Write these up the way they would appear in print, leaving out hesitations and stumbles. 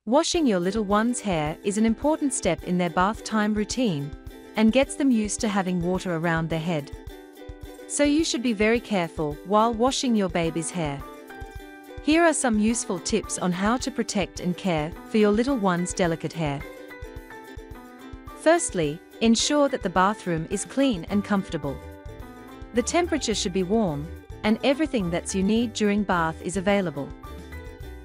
Washing your little one's hair is an important step in their bath time routine and gets them used to having water around their head. So you should be very careful while washing your baby's hair. Here are some useful tips on how to protect and care for your little one's delicate hair. Firstly, ensure that the bathroom is clean and comfortable. The temperature should be warm, and everything that you need during bath is available.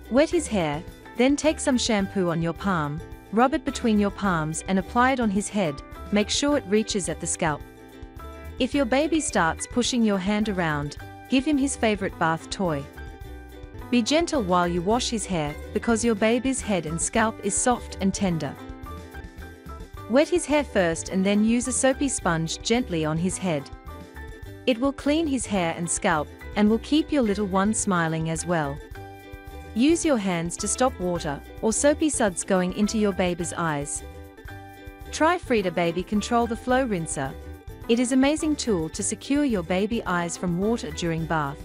Wet his hair, then take some shampoo on your palm, rub it between your palms and apply it on his head. Make sure it reaches at the scalp. If your baby starts pushing your hand around, give him his favorite bath toy. Be gentle while you wash his hair because your baby's head and scalp is soft and tender. Wet his hair first and then use a soapy sponge gently on his head. It will clean his hair and scalp and will keep your little one smiling as well. Use your hands to stop water or soapy suds going into your baby's eyes. Try Frida Baby Control the Flow Rinser. It is an amazing tool to secure your baby eyes from water during bath.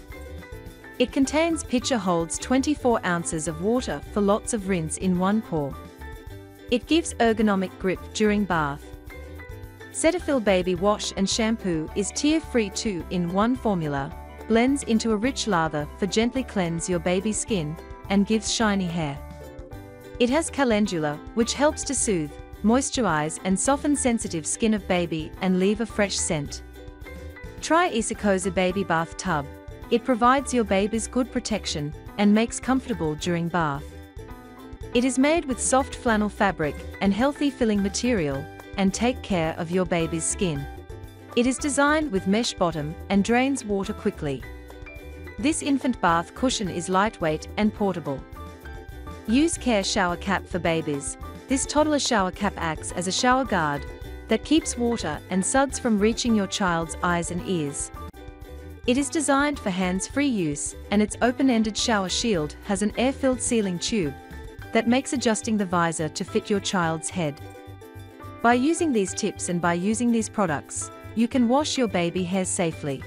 It contains pitcher holds 24 ounces of water for lots of rinse in one pour. It gives ergonomic grip during bath. Cetaphil Baby Wash and Shampoo is tear-free 2-in-1 formula, blends into a rich lather for gently cleanse your baby's skin, and gives shiny hair. It has calendula, which helps to soothe, moisturize and soften sensitive skin of baby and leave a fresh scent. Try Isakosa Baby Bath Tub. It provides your baby's good protection and makes comfortable during bath. It is made with soft flannel fabric and healthy filling material, and take care of your baby's skin. It is designed with mesh bottom and drains water quickly. This infant bath cushion is lightweight and portable. Use Care Shower Cap for babies. This toddler shower cap acts as a shower guard that keeps water and suds from reaching your child's eyes and ears. It is designed for hands-free use, and its open-ended shower shield has an air-filled sealing tube that makes adjusting the visor to fit your child's head. By using these tips and by using these products, you can wash your baby hair safely.